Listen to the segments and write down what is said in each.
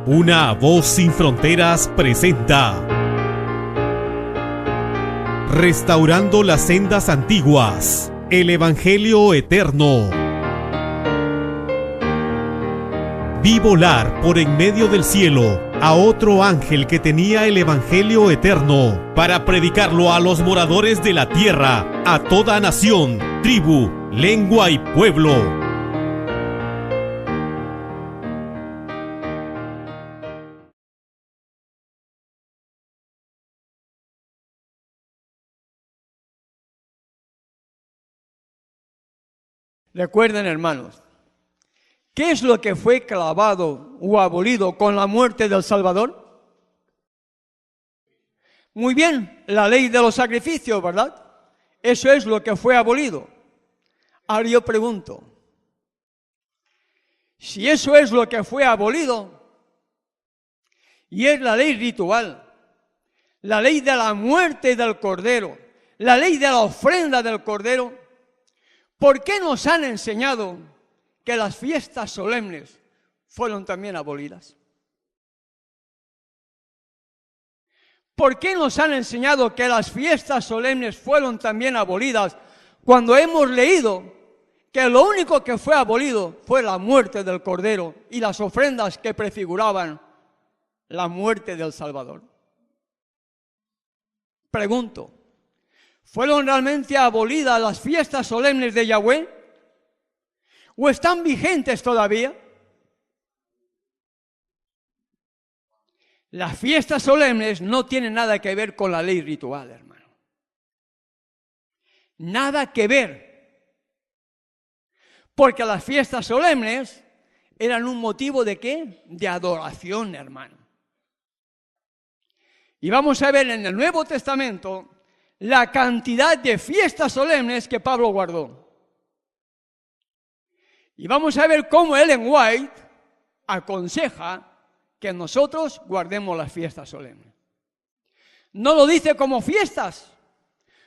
Una voz sin fronteras presenta Restaurando las sendas antiguas, el Evangelio eterno. Vi volar por en medio del cielo a otro ángel que tenía el Evangelio eterno para predicarlo a los moradores de la tierra, a toda nación, tribu, lengua y pueblo. Recuerden, hermanos, ¿qué es lo que fue clavado o abolido con la muerte del Salvador? Muy bien, la ley de los sacrificios, ¿verdad? Eso es lo que fue abolido. Ahora yo pregunto, si eso es lo que fue abolido, y es la ley ritual, la ley de la muerte del Cordero, la ley de la ofrenda del Cordero, ¿por qué nos han enseñado que las fiestas solemnes fueron también abolidas? ¿Por qué nos han enseñado que las fiestas solemnes fueron también abolidas cuando hemos leído que lo único que fue abolido fue la muerte del Cordero y las ofrendas que prefiguraban la muerte del Salvador? Pregunto, ¿fueron realmente abolidas las fiestas solemnes de Yahweh? ¿O están vigentes todavía? Las fiestas solemnes no tienen nada que ver con la ley ritual, hermano. Nada que ver. Porque las fiestas solemnes eran un motivo ¿de qué? De adoración, hermano. Y vamos a ver en el Nuevo Testamento la cantidad de fiestas solemnes que Pablo guardó. Y vamos a ver cómo Ellen White aconseja que nosotros guardemos las fiestas solemnes. No lo dice como fiestas,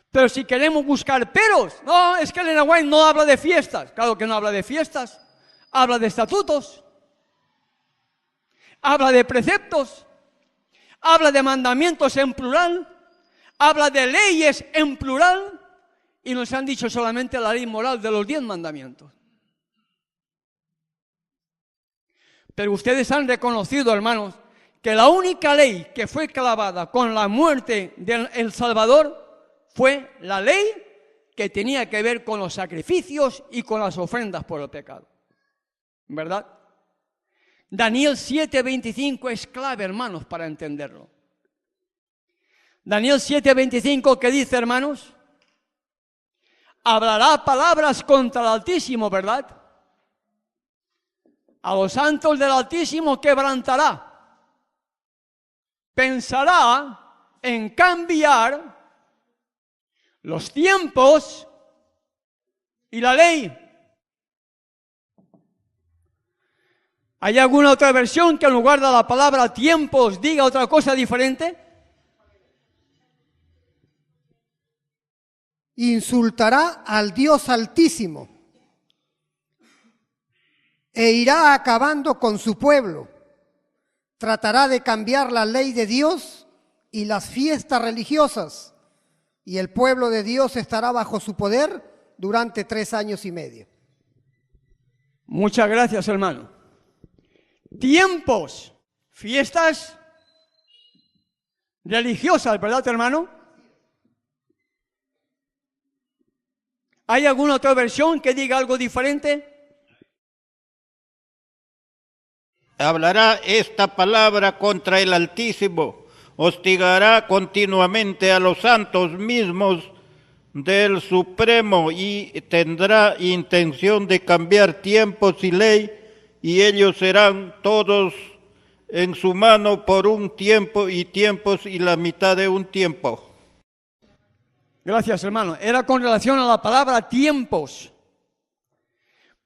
pero si queremos buscar peros, no, es que Ellen White no habla de fiestas. Claro que no habla de fiestas, habla de estatutos, habla de preceptos, habla de mandamientos en plural, habla de leyes en plural y nos han dicho solamente la ley moral de los 10 mandamientos. Pero ustedes han reconocido, hermanos, que la única ley que fue clavada con la muerte del Salvador fue la ley que tenía que ver con los sacrificios y con las ofrendas por el pecado. ¿Verdad? Daniel 7:25 es clave, hermanos, para entenderlo. Daniel 7:25, ¿qué dice, hermanos? Hablará palabras contra el Altísimo, ¿verdad? A los santos del Altísimo quebrantará. Pensará en cambiar los tiempos y la ley. ¿Hay alguna otra versión que en lugar de la palabra tiempos diga otra cosa diferente? Insultará al Dios Altísimo e irá acabando con su pueblo. Tratará de cambiar la ley de Dios y las fiestas religiosas, y el pueblo de Dios estará bajo su poder durante 3 años y medio. Muchas gracias, hermano. Tiempos, fiestas religiosas, ¿verdad, hermano? ¿Hay alguna otra versión que diga algo diferente? Hablará esta palabra contra el Altísimo, hostigará continuamente a los santos mismos del Supremo y tendrá intención de cambiar tiempos y ley, y ellos serán todos en su mano por un tiempo y tiempos y la mitad de un tiempo. Gracias, hermano. Era con relación a la palabra tiempos.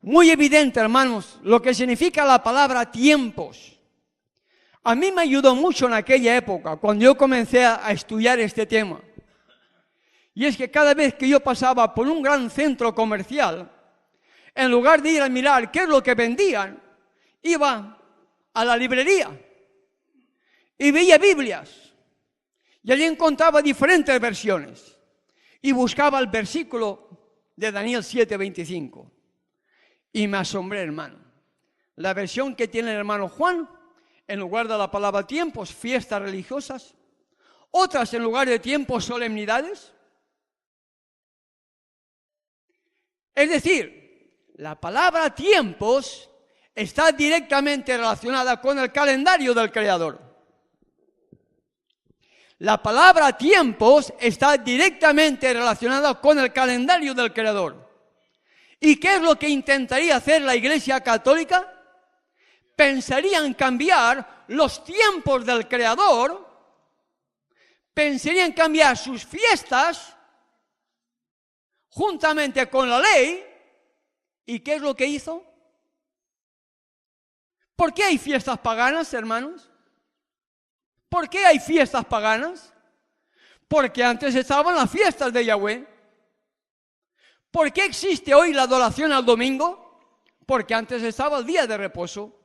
Muy evidente, hermanos, lo que significa la palabra tiempos. A mí me ayudó mucho en aquella época, cuando yo comencé a estudiar este tema. Y es que cada vez que yo pasaba por un gran centro comercial, en lugar de ir a mirar qué es lo que vendían, iba a la librería y veía Biblias. Y allí encontraba diferentes versiones. Y buscaba el versículo de Daniel 7:25. Y me asombré, hermano. La versión que tiene el hermano Juan, en lugar de la palabra tiempos, fiestas religiosas. Otras en lugar de tiempos, solemnidades. Es decir, la palabra tiempos está directamente relacionada con el calendario del Creador. La palabra tiempos está directamente relacionada con el calendario del Creador. ¿Y qué es lo que intentaría hacer la Iglesia Católica? Pensaría en cambiar los tiempos del Creador, pensaría en cambiar sus fiestas juntamente con la ley. ¿Y qué es lo que hizo? ¿Por qué hay fiestas paganas, hermanos? ¿Por qué hay fiestas paganas? Porque antes estaban las fiestas de Yahweh. ¿Por qué existe hoy la adoración al domingo? Porque antes estaba el día de reposo.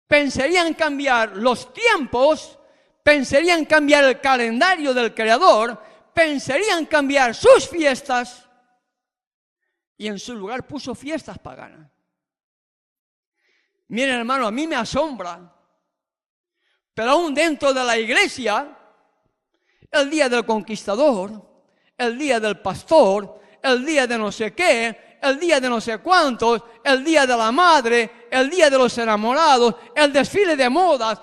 Pensarían cambiar los tiempos, pensarían cambiar el calendario del Creador, pensarían cambiar sus fiestas y en su lugar puso fiestas paganas. Miren, hermano, a mí me asombra, pero aún dentro de la iglesia, el día del conquistador, el día del pastor, el día de no sé qué, el día de no sé cuántos, el día de la madre, el día de los enamorados, el desfile de modas,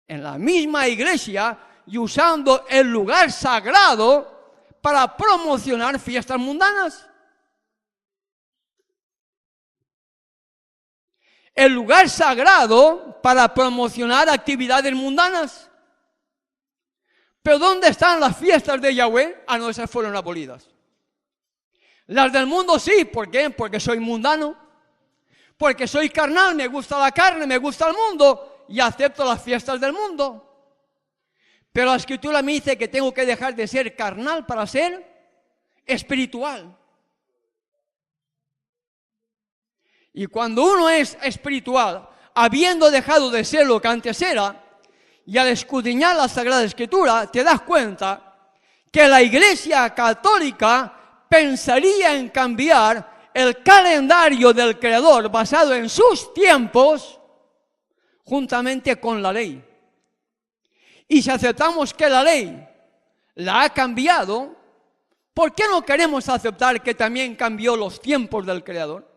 en la misma iglesia y usando el lugar sagrado para promocionar fiestas mundanas. El lugar sagrado para promocionar actividades mundanas. ¿Pero dónde están las fiestas de Yahweh? Ah, no, esas fueron abolidas. Las del mundo sí, ¿por qué? Porque soy mundano, porque soy carnal, me gusta la carne, me gusta el mundo y acepto las fiestas del mundo. Pero la Escritura me dice que tengo que dejar de ser carnal para ser espiritual. Y cuando uno es espiritual, habiendo dejado de ser lo que antes era, y al escudriñar la Sagrada Escritura, te das cuenta que la Iglesia Católica pensaría en cambiar el calendario del Creador basado en sus tiempos, juntamente con la ley. Y si aceptamos que la ley la ha cambiado, ¿por qué no queremos aceptar que también cambió los tiempos del Creador?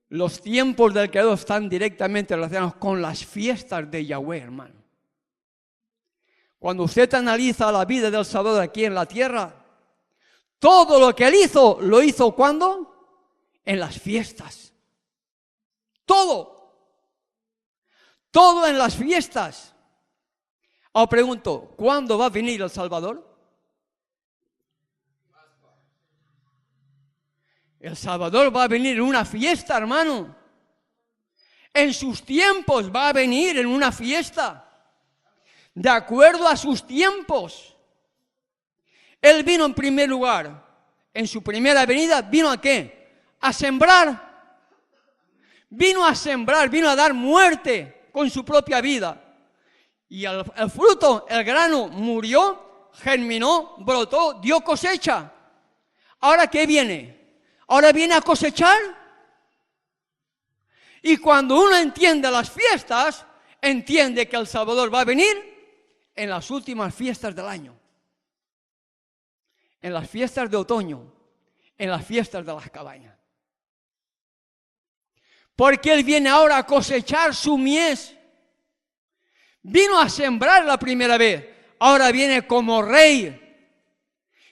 Los tiempos del Creador están directamente relacionados con las fiestas de Yahweh, hermano. Cuando usted analiza la vida del Salvador aquí en la tierra, todo lo que Él hizo, ¿lo hizo cuándo? En las fiestas. Todo. Todo en las fiestas. Ahora pregunto, ¿cuándo va a venir el Salvador? El Salvador va a venir en una fiesta, hermano. En sus tiempos va a venir en una fiesta. De acuerdo a sus tiempos. Él vino en primer lugar. En su primera venida, ¿vino a qué? A sembrar. Vino a sembrar, vino a dar muerte con su propia vida. Y el fruto, el grano, murió, germinó, brotó, dio cosecha. ¿Ahora qué viene? Ahora viene a cosechar. Y cuando uno entiende las fiestas, entiende que el Salvador va a venir en las últimas fiestas del año. En las fiestas de otoño, en las fiestas de las cabañas. Porque Él viene ahora a cosechar su mies. Vino a sembrar la primera vez, ahora viene como rey.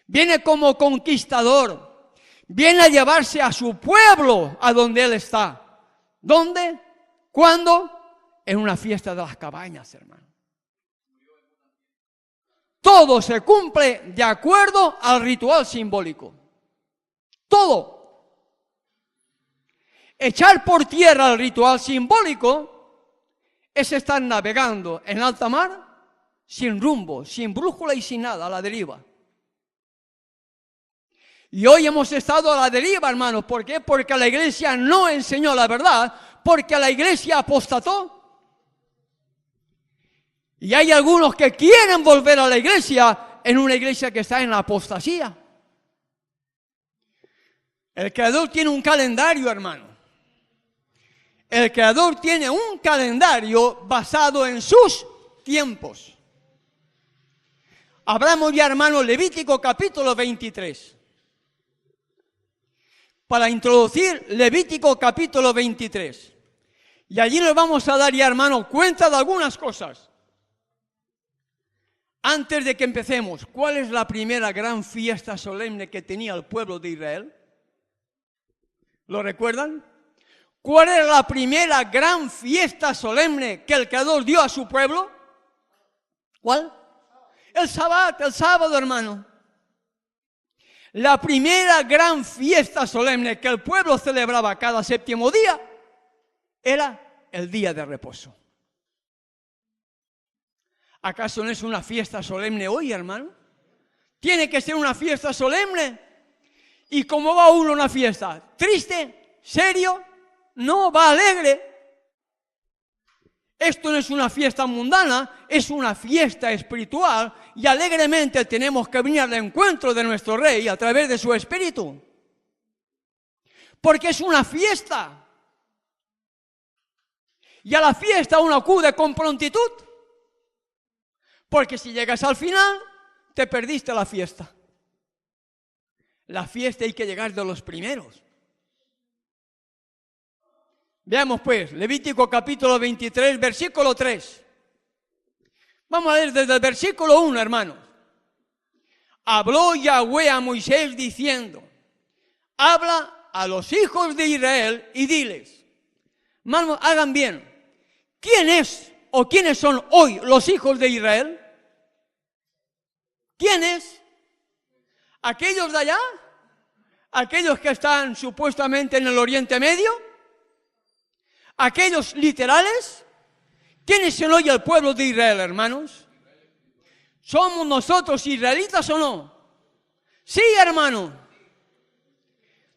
Viene como conquistador. Viene a llevarse a su pueblo a donde Él está. ¿Dónde? ¿Cuándo? En una fiesta de las cabañas, hermano. Todo se cumple de acuerdo al ritual simbólico. Todo. Echar por tierra el ritual simbólico es estar navegando en alta mar sin rumbo, sin brújula y sin nada, a la deriva. Y hoy hemos estado a la deriva, hermanos. ¿Por qué? Porque la iglesia no enseñó la verdad, porque la iglesia apostató. Y hay algunos que quieren volver a la iglesia en una iglesia que está en la apostasía. El Creador tiene un calendario, hermano. El Creador tiene un calendario basado en sus tiempos. Hablamos ya, hermano, Levítico capítulo 23. Para introducir Levítico capítulo 23. Y allí nos vamos a dar ya, hermano, cuenta de algunas cosas. Antes de que empecemos, ¿cuál es la primera gran fiesta solemne que tenía el pueblo de Israel? ¿Lo recuerdan? ¿Cuál era la primera gran fiesta solemne que el Creador dio a su pueblo? ¿Cuál? El sábado, hermano. La primera gran fiesta solemne que el pueblo celebraba cada séptimo día era el día de reposo. ¿Acaso no es una fiesta solemne hoy, hermano? Tiene que ser una fiesta solemne. ¿Y cómo va uno a una fiesta? ¿Triste? ¿Serio? No, va alegre. Esto no es una fiesta mundana, es una fiesta espiritual y alegremente tenemos que venir al encuentro de nuestro Rey a través de su Espíritu. Porque es una fiesta. Y a la fiesta uno acude con prontitud. Porque si llegas al final, te perdiste la fiesta. La fiesta hay que llegar de los primeros. Veamos pues, Levítico capítulo 23, versículo 3. Vamos a leer desde el versículo 1, hermanos. Habló Yahweh a Moisés diciendo, habla a los hijos de Israel y diles, hermanos, hagan bien, ¿quién es o quiénes son hoy los hijos de Israel? ¿Quiénes? ¿Aquellos de allá? ¿Aquellos que están supuestamente en el Oriente Medio? ¿Aquellos literales? ¿Quiénes son hoy el pueblo de Israel, hermanos? ¿Somos nosotros israelitas o no? Sí, hermano.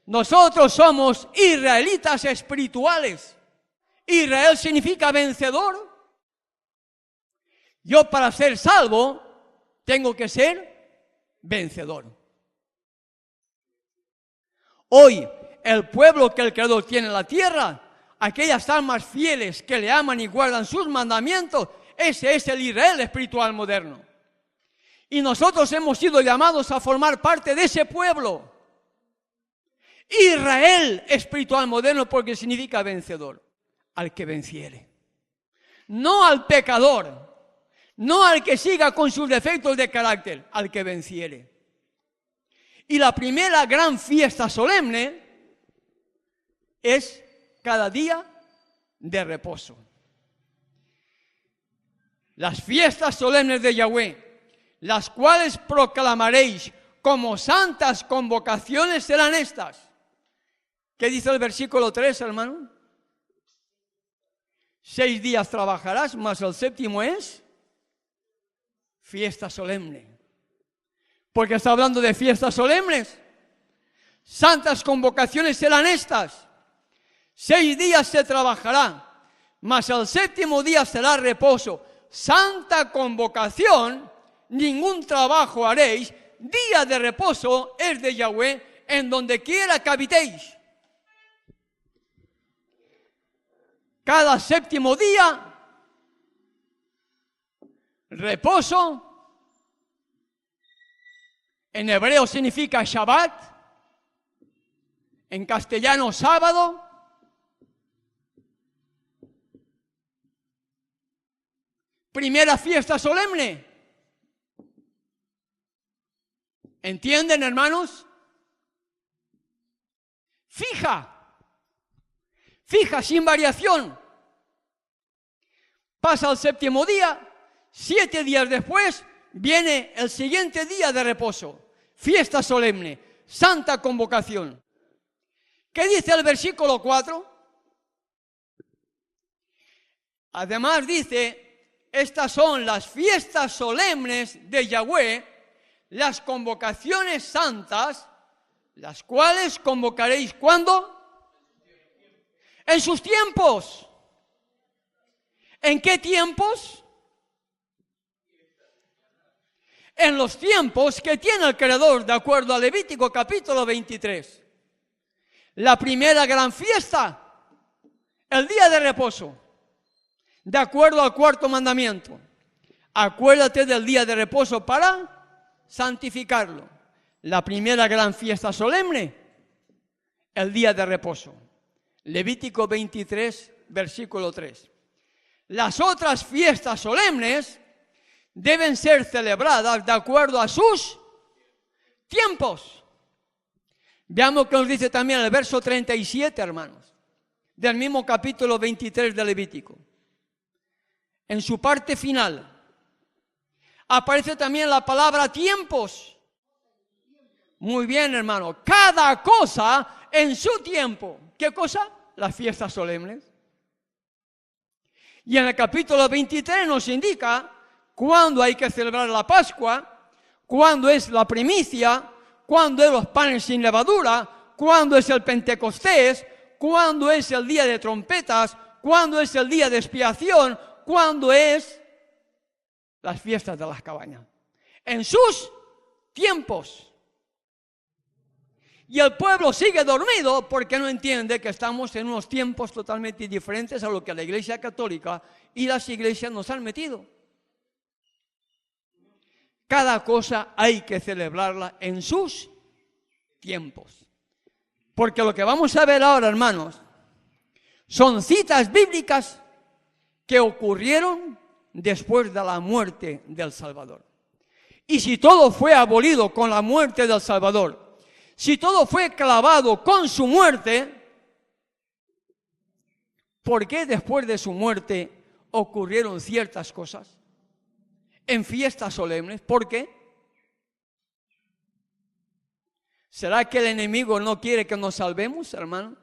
Nosotros somos israelitas espirituales. Israel significa vencedor. Yo para ser salvo tengo que ser vencedor. Hoy el pueblo que el Creador tiene en la tierra, aquellas almas fieles que le aman y guardan sus mandamientos, ese es el Israel espiritual moderno. Y nosotros hemos sido llamados a formar parte de ese pueblo. Israel espiritual moderno porque significa vencedor. Al que venciere. No al pecador. No al que siga con sus defectos de carácter. Al que venciere. Y la primera gran fiesta solemne es cada día de reposo. Las fiestas solemnes de Yahweh, las cuales proclamaréis como santas convocaciones, serán estas. ¿Qué dice el versículo 3, hermano? 6 días trabajarás, mas el séptimo es fiesta solemne. Porque está hablando de fiestas solemnes. Santas convocaciones serán estas. 6 días se trabajará, mas el séptimo día será reposo. Santa convocación, ningún trabajo haréis. Día de reposo es de Yahweh, en donde quiera que habitéis. Cada séptimo día, reposo. En hebreo significa Shabbat. En castellano, sábado. Primera fiesta solemne. ¿Entienden, hermanos? Fija, sin variación. Pasa el séptimo día, 7 días después viene el siguiente día de reposo. Fiesta solemne, santa convocación. ¿Qué dice el versículo 4? Además dice, estas son las fiestas solemnes de Yahweh, las convocaciones santas las cuales convocaréis ¿cuándo? En sus tiempos. ¿En qué tiempos? En los tiempos que tiene el Creador, de acuerdo a Levítico capítulo 23. La primera gran fiesta, el día de reposo, de acuerdo al cuarto mandamiento. Acuérdate del día de reposo para santificarlo. La primera gran fiesta solemne, el día de reposo. Levítico 23, versículo 3. Las otras fiestas solemnes deben ser celebradas de acuerdo a sus tiempos. Veamos que nos dice también el verso 37, hermanos, del mismo capítulo 23 de Levítico. En su parte final aparece también la palabra tiempos. Muy bien, hermano. Cada cosa en su tiempo. ¿Qué cosa? Las fiestas solemnes. Y en el capítulo 23 nos indica cuándo hay que celebrar la Pascua, cuándo es la primicia, cuándo es los panes sin levadura, cuándo es el Pentecostés, cuándo es el día de trompetas, cuándo es el día de expiación, cuándo es las fiestas de las cabañas. En sus tiempos. Y el pueblo sigue dormido porque no entiende que estamos en unos tiempos totalmente diferentes a lo que la Iglesia Católica y las iglesias nos han metido. Cada cosa hay que celebrarla en sus tiempos. Porque lo que vamos a ver ahora, hermanos, son citas bíblicas que ocurrieron después de la muerte del Salvador. Y si todo fue abolido con la muerte del Salvador, si todo fue clavado con su muerte, ¿por qué después de su muerte ocurrieron ciertas cosas en fiestas solemnes? ¿Por qué? ¿Será que el enemigo no quiere que nos salvemos, hermano?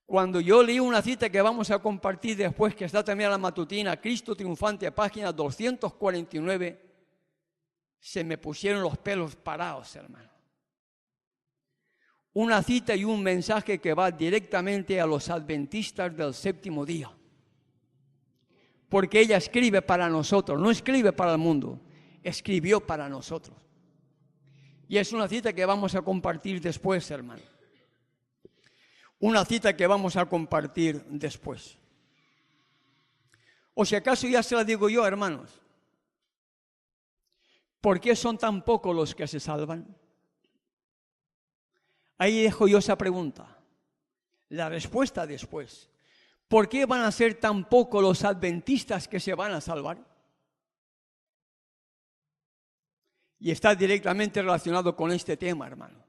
Cuando yo leí una cita que vamos a compartir después, que está también en la matutina, Cristo triunfante, página 249, se me pusieron los pelos parados, hermano. Una cita y un mensaje que va directamente a los adventistas del séptimo día. Porque ella escribe para nosotros, no escribe para el mundo, escribió para nosotros. Y es una cita que vamos a compartir después, hermano. Una cita que vamos a compartir después. O si acaso ya se la digo yo, hermanos. ¿Por qué son tan pocos los que se salvan? Ahí dejo yo esa pregunta. La respuesta después. ¿Por qué van a ser tan pocos los adventistas que se van a salvar? Y está directamente relacionado con este tema, hermano.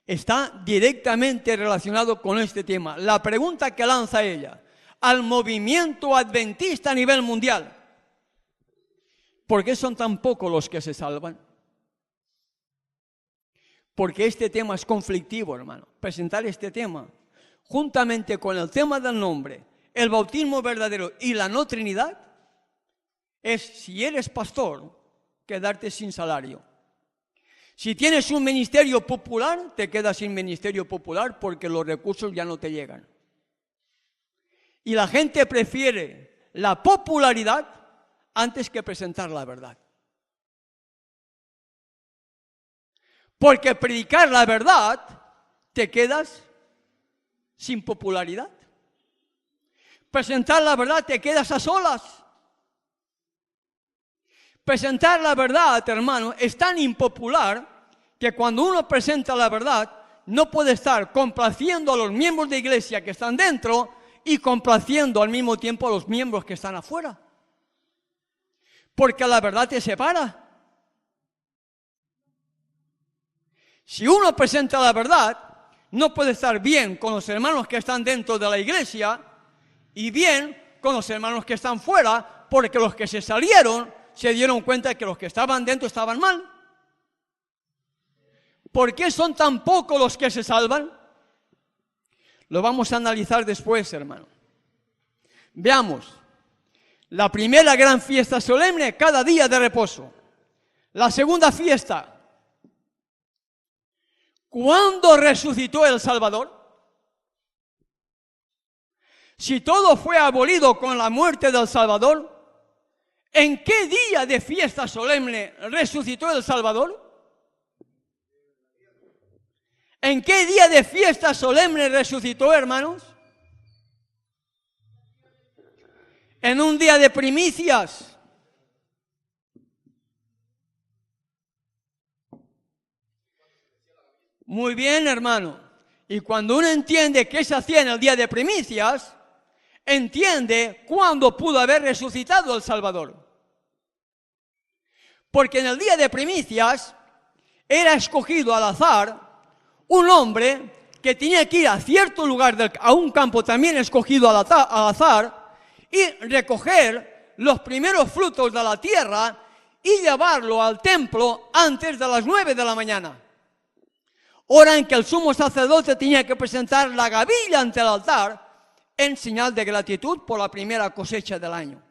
Está directamente relacionado con este tema. La pregunta que lanza ella al movimiento adventista a nivel mundial. ¿Por qué son tan pocos los que se salvan? Porque este tema es conflictivo, hermano. Presentar este tema, juntamente con el tema del nombre, el bautismo verdadero y la no Trinidad, es, si eres pastor, quedarte sin salario. Si tienes un ministerio popular, te quedas sin ministerio popular porque los recursos ya no te llegan. Y la gente prefiere la popularidad antes que presentar la verdad. Porque predicar la verdad, te quedas sin popularidad. Presentar la verdad, te quedas a solas. Presentar la verdad, hermano, es tan impopular que cuando uno presenta la verdad, no puede estar complaciendo a los miembros de iglesia que están dentro y complaciendo al mismo tiempo a los miembros que están afuera. Porque la verdad te separa. Si uno presenta la verdad, no puede estar bien con los hermanos que están dentro de la iglesia y bien con los hermanos que están fuera, porque los que se salieron se dieron cuenta de que los que estaban dentro estaban mal. ¿Por qué son tan pocos los que se salvan? Lo vamos a analizar después, hermano. Veamos. La primera gran fiesta solemne, cada día de reposo. La segunda fiesta, ¿Cuándo resucitó el Salvador? Si todo fue abolido con la muerte del Salvador, ¿en qué día de fiesta solemne resucitó el Salvador? ¿En qué día de fiesta solemne resucitó, hermanos? En un día de primicias. Muy bien, hermano. Y cuando uno entiende qué se hacía en el día de primicias, entiende cuándo pudo haber resucitado el Salvador. Porque en el día de primicias era escogido al azar un hombre que tenía que ir a cierto lugar, a un campo también escogido al azar, y recoger los primeros frutos de la tierra y llevarlo al templo antes de las 9 de la mañana. Hora en que el sumo sacerdote tenía que presentar la gavilla ante el altar en señal de gratitud por la primera cosecha del año.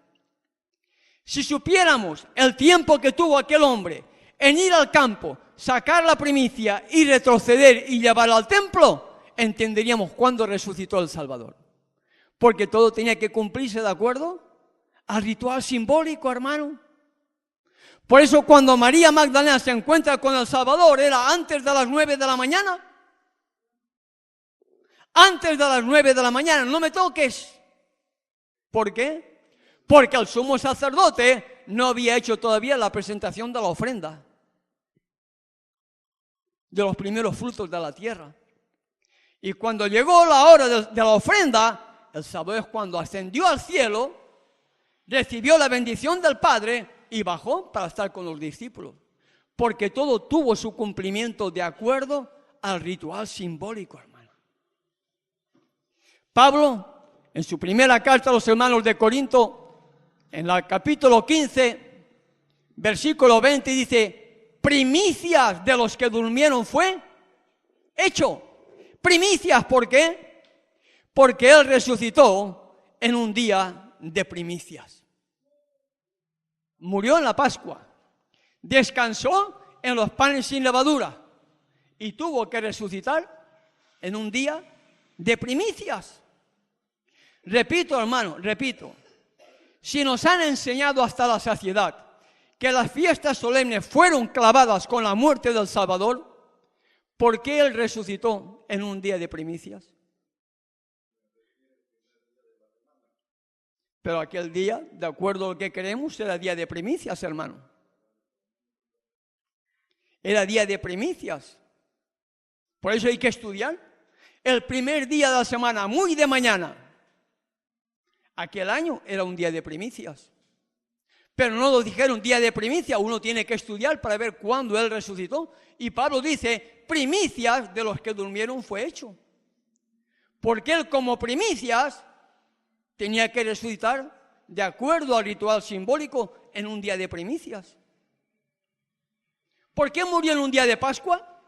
Si supiéramos el tiempo que tuvo aquel hombre en ir al campo, sacar la primicia y retroceder y llevarla al templo, entenderíamos cuándo resucitó el Salvador. Porque todo tenía que cumplirse de acuerdo al ritual simbólico, hermano. Por eso cuando María Magdalena se encuentra con el Salvador, era antes de las 9 de la mañana. Antes de las 9 de la mañana, no me toques. ¿Por qué? Porque el sumo sacerdote no había hecho todavía la presentación de la ofrenda, de los primeros frutos de la tierra. Y cuando llegó la hora de la ofrenda, el Salvador es cuando ascendió al cielo, recibió la bendición del Padre y bajó para estar con los discípulos. Porque todo tuvo su cumplimiento de acuerdo al ritual simbólico, hermano. Pablo, en su primera carta a los hermanos de Corinto, en el capítulo 15, versículo 20, dice: primicias de los que durmieron fue hecho. Primicias, ¿por qué? Porque Él resucitó en un día de primicias. Murió en la Pascua, descansó en los panes sin levadura y tuvo que resucitar en un día de primicias. Repito, hermano, repito, si nos han enseñado hasta la saciedad que las fiestas solemnes fueron clavadas con la muerte del Salvador, ¿por qué Él resucitó en un día de primicias? Pero aquel día, de acuerdo a lo que creemos, era día de primicias, hermano. Era día de primicias. Por eso hay que estudiar. El primer día de la semana, muy de mañana, aquel año era un día de primicias. Pero no lo dijeron día de primicia, uno tiene que estudiar para ver cuándo Él resucitó. Y Pablo dice, primicias de los que durmieron fue hecho. Porque Él como primicias tenía que resucitar de acuerdo al ritual simbólico en un día de primicias. ¿Por qué murió en un día de Pascua?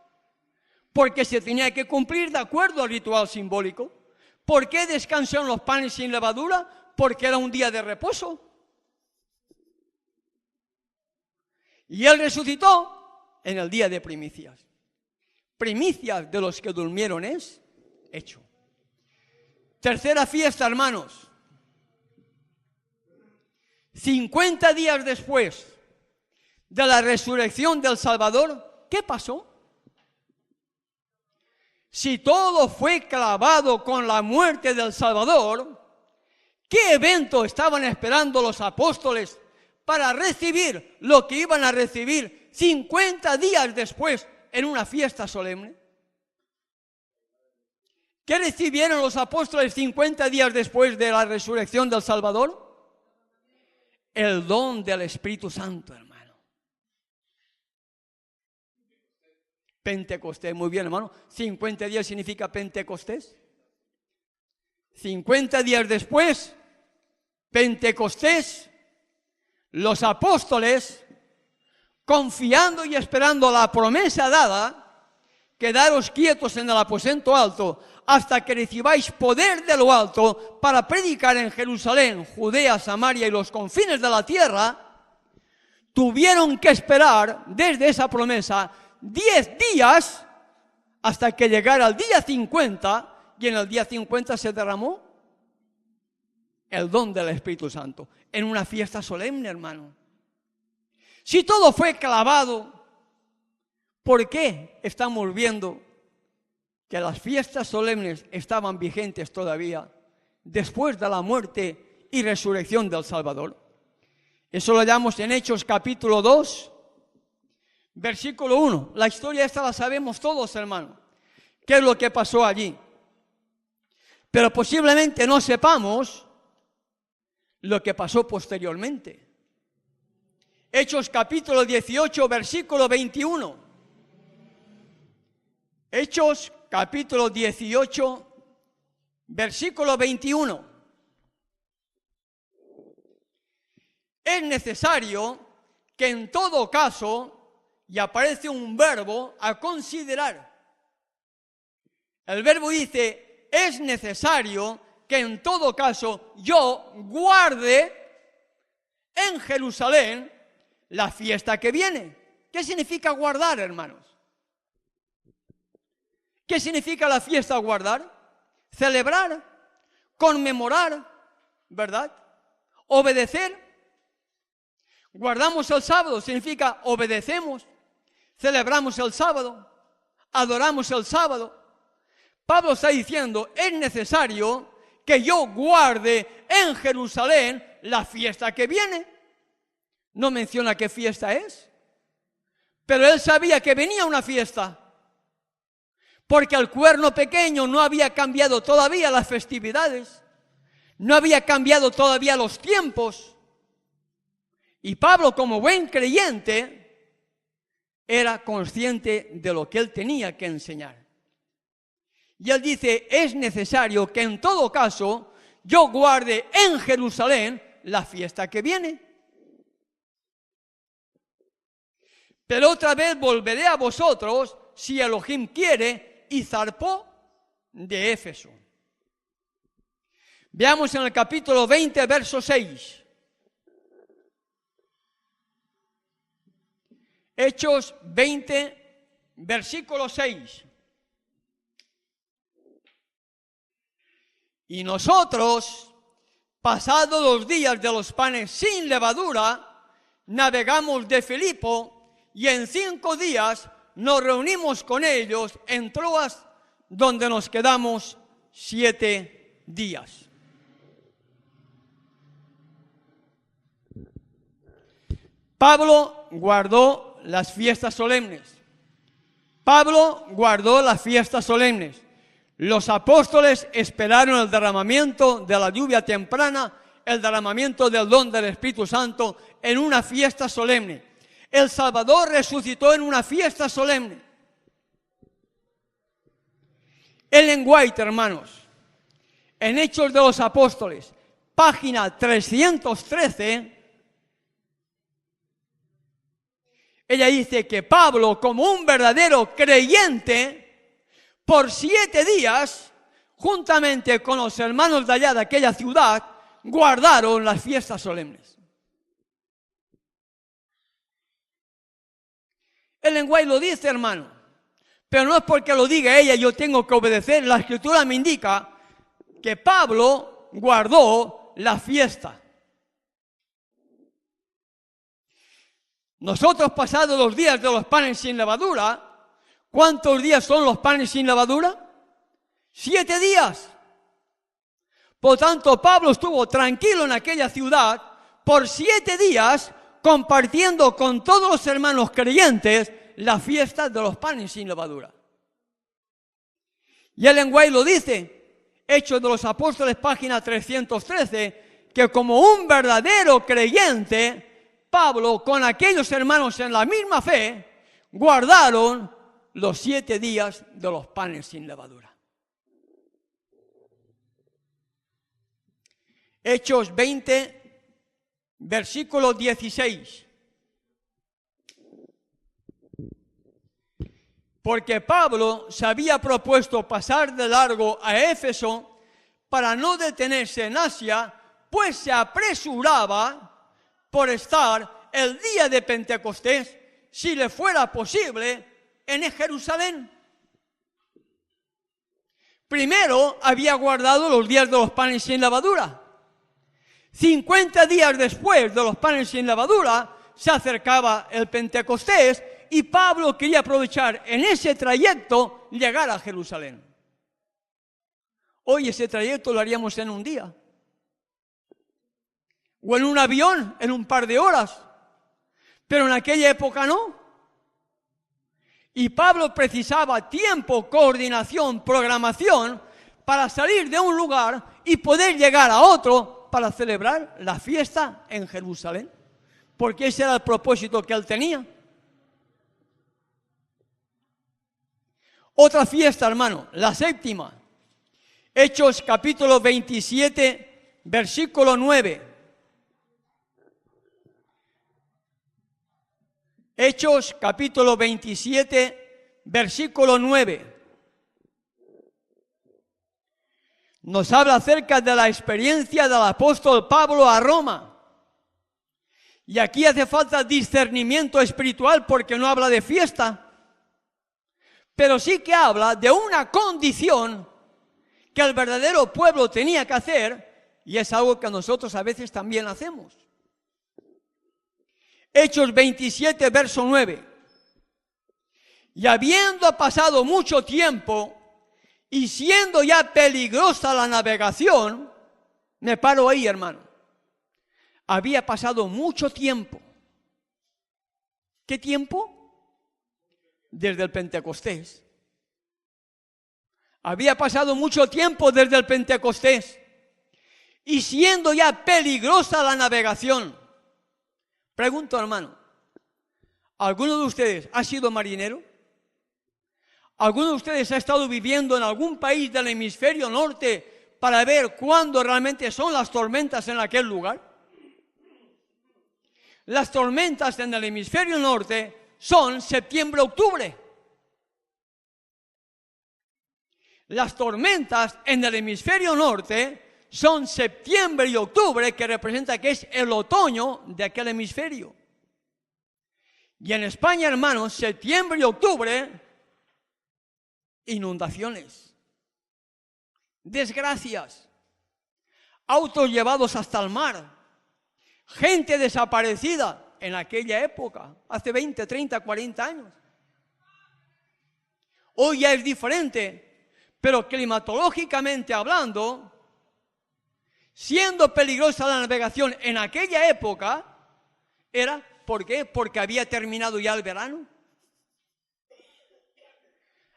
Porque se tenía que cumplir de acuerdo al ritual simbólico. ¿Por qué descansó en los panes sin levadura? Porque era un día de reposo. Y Él resucitó en el día de primicias. Primicias de los que durmieron es hecho. Tercera fiesta, hermanos. 50 días después de la resurrección del Salvador, ¿qué pasó? Si todo fue clavado con la muerte del Salvador, ¿qué evento estaban esperando los apóstoles para recibir lo que iban a recibir 50 días después en una fiesta solemne? ¿Qué recibieron los apóstoles 50 días después de la resurrección del Salvador? El don del Espíritu Santo, hermano. Pentecostés, muy bien, hermano. 50 días significa Pentecostés. 50 días después, Pentecostés, los apóstoles, confiando y esperando la promesa dada, quedaros quietos en el aposento alto hasta que recibáis poder de lo alto para predicar en Jerusalén, Judea, Samaria y los confines de la tierra, tuvieron que esperar desde esa promesa 10 días hasta que llegara el día 50, y en el día 50 se derramó el don del Espíritu Santo, en una fiesta solemne, hermano. Si todo fue clavado, ¿por qué estamos viendo que las fiestas solemnes estaban vigentes todavía después de la muerte y resurrección del Salvador? Eso lo hallamos en Hechos capítulo 2, versículo 1. La historia esta la sabemos todos, hermano. ¿Qué es lo que pasó allí? Pero posiblemente no sepamos lo que pasó posteriormente. Hechos capítulo 18, versículo 21. Hechos capítulo 18, versículo 21. Es necesario que en todo caso, y aparece un verbo a considerar. El verbo dice, es necesario que en todo caso yo guarde en Jerusalén la fiesta que viene. ¿Qué significa guardar, hermanos? ¿Qué significa la fiesta guardar? Celebrar, conmemorar, ¿verdad? Obedecer. Guardamos el sábado, significa obedecemos, celebramos el sábado, adoramos el sábado. Pablo está diciendo, es necesario que yo guarde en Jerusalén la fiesta que viene. No menciona qué fiesta es, pero él sabía que venía una fiesta, porque el cuerno pequeño no había cambiado todavía las festividades, no había cambiado todavía los tiempos. Y Pablo, como buen creyente, era consciente de lo que él tenía que enseñar. Y él dice, es necesario que en todo caso yo guarde en Jerusalén la fiesta que viene. Pero otra vez volveré a vosotros, si Elohim quiere, y zarpó de Éfeso. Veamos en el capítulo 20, verso 6. Hechos 20, versículo 6. Y nosotros, pasados los días de los panes sin levadura, navegamos de Filipo, y en 5 días nos reunimos con ellos en Troas, donde nos quedamos 7 días. Pablo guardó las fiestas solemnes. Pablo guardó las fiestas solemnes. Los apóstoles esperaron el derramamiento de la lluvia temprana, el derramamiento del don del Espíritu Santo en una fiesta solemne. El Salvador resucitó en una fiesta solemne. Ellen White, hermanos, en Hechos de los Apóstoles, página 313, ella dice que Pablo, como un verdadero creyente, por 7 días, juntamente con los hermanos de allá de aquella ciudad, guardaron las fiestas solemnes. Ellen White lo dice, hermano, pero no es porque lo diga ella, yo tengo que obedecer. La Escritura me indica que Pablo guardó la fiesta. Nosotros, pasados los días de los panes sin levadura, ¿cuántos días son los panes sin levadura? 7 días. Por tanto, Pablo estuvo tranquilo en aquella ciudad por 7 días, compartiendo con todos los hermanos creyentes la fiesta de los panes sin levadura. Y Ellen White lo dice, Hechos de los Apóstoles, página 313, que como un verdadero creyente, Pablo, con aquellos hermanos en la misma fe, guardaron los 7 días de los panes sin levadura. Hechos 20, versículo 16. Porque Pablo se había propuesto pasar de largo a Éfeso para no detenerse en Asia, pues se apresuraba por estar el día de Pentecostés, si le fuera posible, en Jerusalén. Primero había guardado los días de los panes sin levadura. 50 días después de los panes sin levadura, se acercaba el Pentecostés y Pablo quería aprovechar en ese trayecto llegar a Jerusalén. Hoy ese trayecto lo haríamos en un día. O en un avión, en un par de horas. Pero en aquella época no. Y Pablo precisaba tiempo, coordinación, programación para salir de un lugar y poder llegar a otro para celebrar la fiesta en Jerusalén. Porque ese era el propósito que él tenía. Otra fiesta, hermano, la séptima. Hechos capítulo 27, versículo 9. Hechos capítulo 27, versículo 9. Nos habla acerca de la experiencia del apóstol Pablo a Roma. Y aquí hace falta discernimiento espiritual porque no habla de fiesta, pero sí que habla de una condición que el verdadero pueblo tenía que hacer, y es algo que nosotros a veces también hacemos. Hechos 27, verso 9. Y habiendo pasado mucho tiempo, y siendo ya peligrosa la navegación, me paro ahí, hermano. Había pasado mucho tiempo. ¿Qué tiempo? Desde el Pentecostés. Había pasado mucho tiempo desde el Pentecostés. Y siendo ya peligrosa la navegación. Pregunto, hermano, ¿alguno de ustedes ha sido marinero? ¿Alguno de ustedes ha estado viviendo en algún país del hemisferio norte para ver cuándo realmente son las tormentas en aquel lugar? Las tormentas en el hemisferio norte son septiembre-octubre. Las tormentas en el hemisferio norte son septiembre y octubre, que representa que es el otoño de aquel hemisferio. Y en España, hermanos, septiembre y octubre, inundaciones, desgracias, autos llevados hasta el mar, gente desaparecida en aquella época, hace 20, 30, 40 años. Hoy ya es diferente, pero climatológicamente hablando, siendo peligrosa la navegación en aquella época, era, ¿por qué? Porque había terminado ya el verano.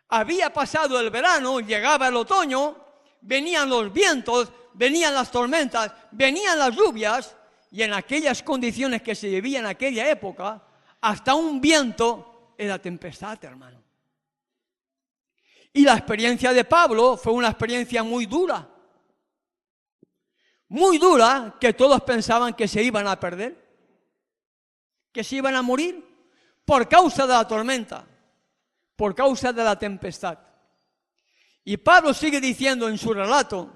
Había pasado el verano, llegaba el otoño, venían los vientos, venían las tormentas, venían las lluvias, y en aquellas condiciones que se vivían en aquella época, hasta un viento era tempestad, hermano. Y la experiencia de Pablo fue una experiencia muy dura, que todos pensaban que se iban a perder, que se iban a morir por causa de la tormenta, por causa de la tempestad. Y Pablo sigue diciendo en su relato,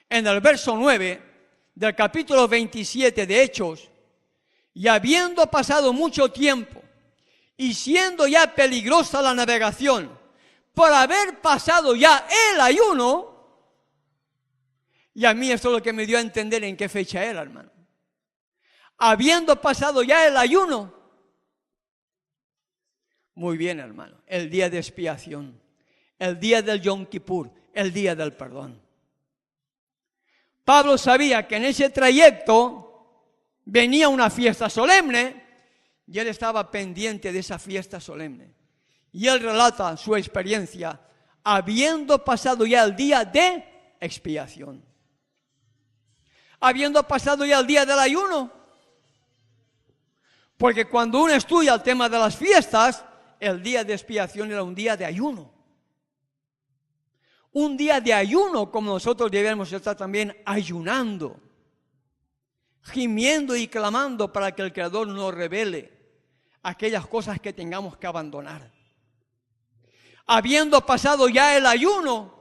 en el verso 9 del capítulo 27 de Hechos, y habiendo pasado mucho tiempo, y siendo ya peligrosa la navegación, por haber pasado ya el ayuno, y a mí eso es lo que me dio a entender en qué fecha era, hermano. Habiendo pasado ya el ayuno, muy bien, hermano, el día de expiación, el día del Yom Kippur, el día del perdón. Pablo sabía que en ese trayecto venía una fiesta solemne y él estaba pendiente de esa fiesta solemne. Y él relata su experiencia habiendo pasado ya el día de expiación. Habiendo pasado ya el día del ayuno. Porque cuando uno estudia el tema de las fiestas, el día de expiación era un día de ayuno. Un día de ayuno como nosotros debemos estar también ayunando, gimiendo y clamando para que el Creador nos revele aquellas cosas que tengamos que abandonar. Habiendo pasado ya el ayuno,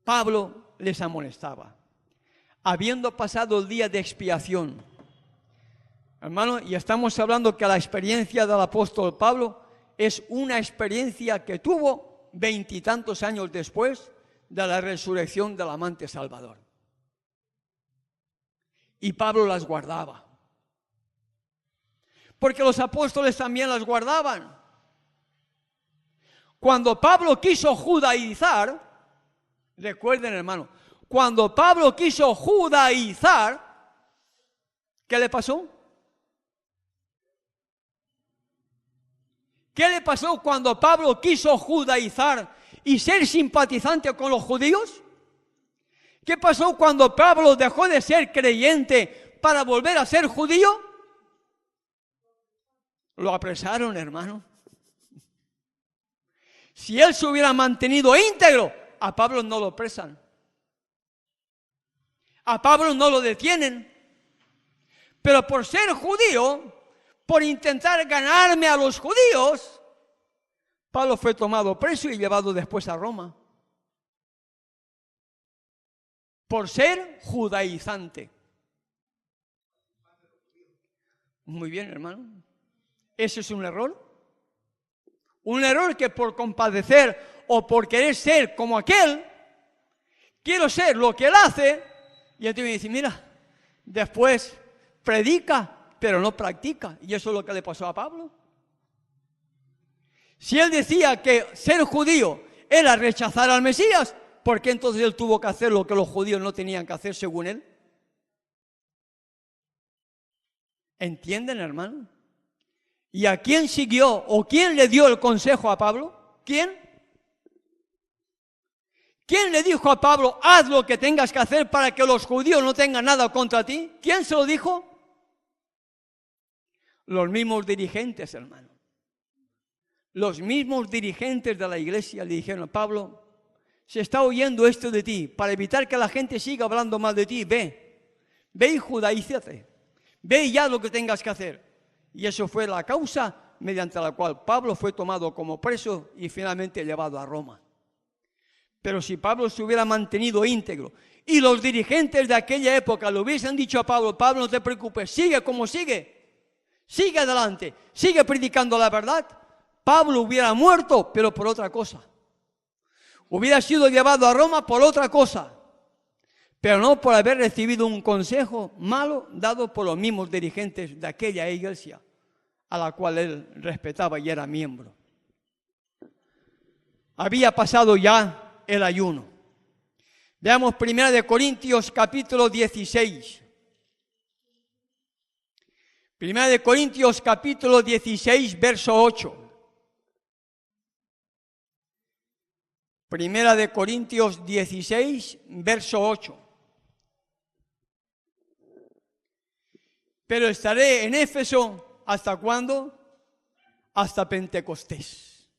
Pablo les amonestaba. Habiendo pasado el día de expiación, hermano, y estamos hablando que la experiencia del apóstol Pablo es una experiencia que tuvo veintitantos años después de la resurrección del amante Salvador. Y Pablo las guardaba. Porque los apóstoles también las guardaban. Cuando Pablo quiso judaizar, recuerden, hermano, cuando Pablo quiso judaizar, ¿qué le pasó? ¿Qué le pasó cuando Pablo quiso judaizar y ser simpatizante con los judíos? ¿Qué pasó cuando Pablo dejó de ser creyente para volver a ser judío? Lo apresaron, hermano. Si él se hubiera mantenido íntegro, a Pablo no lo apresan. A Pablo no lo detienen. Pero por ser judío, por intentar ganarme a los judíos, Pablo fue tomado preso y llevado después a Roma. Por ser judaizante. Muy bien, hermano. ¿Ese es un error? Un error que por compadecer o por querer ser como aquel, quiero ser lo que él hace, y entonces me dice, mira, después predica, pero no practica. Y eso es lo que le pasó a Pablo. Si él decía que ser judío era rechazar al Mesías, ¿por qué entonces él tuvo que hacer lo que los judíos no tenían que hacer según él? ¿Entienden, hermano? ¿Y a quién siguió o quién le dio el consejo a Pablo? ¿Quién? ¿Quién le dijo a Pablo, haz lo que tengas que hacer para que los judíos no tengan nada contra ti? ¿Quién se lo dijo? Los mismos dirigentes, hermano. Los mismos dirigentes de la iglesia le dijeron, Pablo, se está oyendo esto de ti, para evitar que la gente siga hablando mal de ti, ve y judaízate, ve y haz lo que tengas que hacer. Y eso fue la causa mediante la cual Pablo fue tomado como preso y finalmente llevado a Roma. Pero si Pablo se hubiera mantenido íntegro y los dirigentes de aquella época le hubiesen dicho a Pablo, Pablo, no te preocupes, sigue como sigue adelante, sigue predicando la verdad, Pablo hubiera muerto, pero por otra cosa. Hubiera sido llevado a Roma por otra cosa, pero no por haber recibido un consejo malo dado por los mismos dirigentes de aquella iglesia a la cual él respetaba y era miembro. Había pasado ya el ayuno. Veamos 1 Corintios capítulo 16. 1 Corintios capítulo 16, verso 8. 1 Corintios 16, verso 8. Pero estaré en Éfeso, ¿hasta cuándo? Hasta Pentecostés.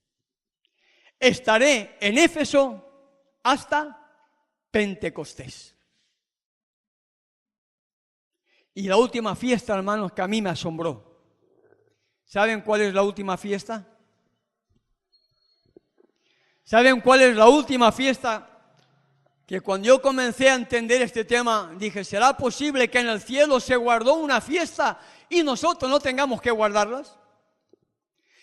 Estaré en Éfeso hasta Pentecostés. Y la última fiesta, hermanos, que a mí me asombró. ¿Saben cuál es la última fiesta? ¿Saben cuál es la última fiesta? Que cuando yo comencé a entender este tema, dije, ¿será posible que en el cielo se guardó una fiesta y nosotros no tengamos que guardarlas?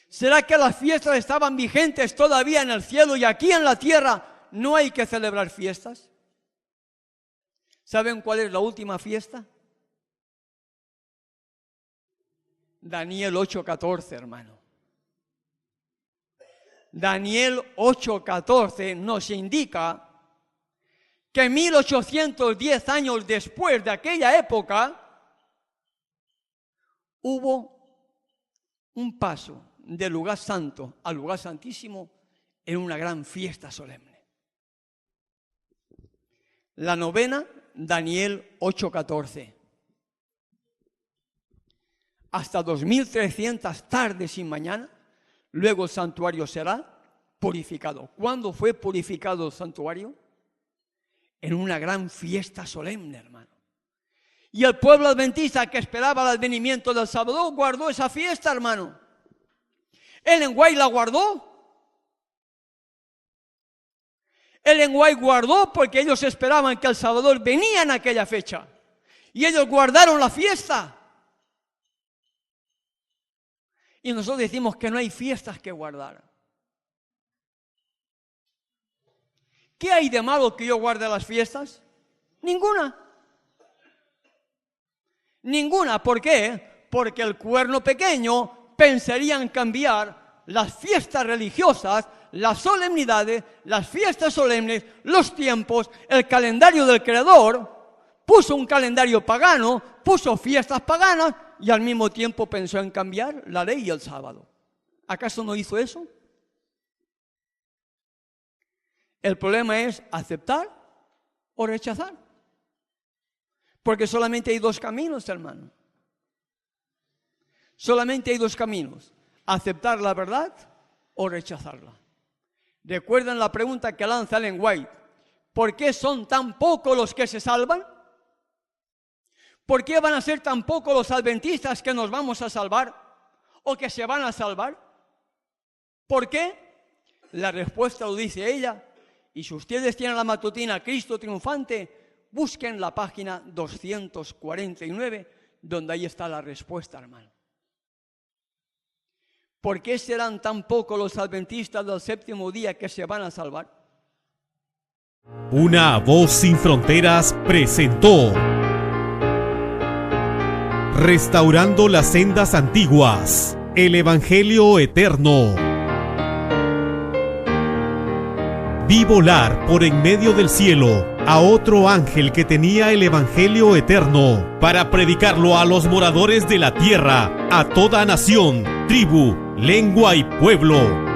¿Será que las fiestas estaban vigentes todavía en el cielo y aquí en la tierra no hay que celebrar fiestas? ¿Saben cuál es la última fiesta? Daniel 8:14, hermano. Daniel 8:14 nos indica que 1810 años después de aquella época hubo un paso del lugar santo al lugar santísimo en una gran fiesta solemne. La novena, Daniel 8:14. Hasta 2300 tardes y mañana, luego el santuario será purificado. ¿Cuándo fue purificado el santuario? En una gran fiesta solemne, hermano. Y el pueblo adventista que esperaba el advenimiento del Salvador guardó esa fiesta, hermano. Ellen White la guardó. Ellen White guardó porque ellos esperaban que el Salvador venía en aquella fecha. Y ellos guardaron la fiesta. Y nosotros decimos que no hay fiestas que guardar. ¿Qué hay de malo que yo guarde las fiestas? Ninguna. Ninguna. ¿Por qué? Porque el cuerno pequeño pensaría en cambiar las fiestas religiosas, las solemnidades, las fiestas solemnes, los tiempos, el calendario del Creador. Puso un calendario pagano, puso fiestas paganas y al mismo tiempo pensó en cambiar la ley y el sábado. ¿Acaso no hizo eso? El problema es aceptar o rechazar. Porque solamente hay dos caminos, hermano. Solamente hay dos caminos. Aceptar la verdad o rechazarla. ¿Recuerdan la pregunta que lanza Ellen White? ¿Por qué son tan pocos los que se salvan? ¿Por qué van a ser tan pocos los adventistas que nos vamos a salvar o que se van a salvar? ¿Por qué? La respuesta lo dice ella. Y si ustedes tienen la matutina Cristo Triunfante, busquen la página 249, donde ahí está la respuesta, hermano. ¿Por qué serán tan pocos los adventistas del séptimo día que se van a salvar? Una voz sin fronteras presentó Restaurando las sendas antiguas, el Evangelio eterno. Vi volar por en medio del cielo a otro ángel que tenía el Evangelio eterno para predicarlo a los moradores de la tierra, a toda nación, tribu, lengua y pueblo.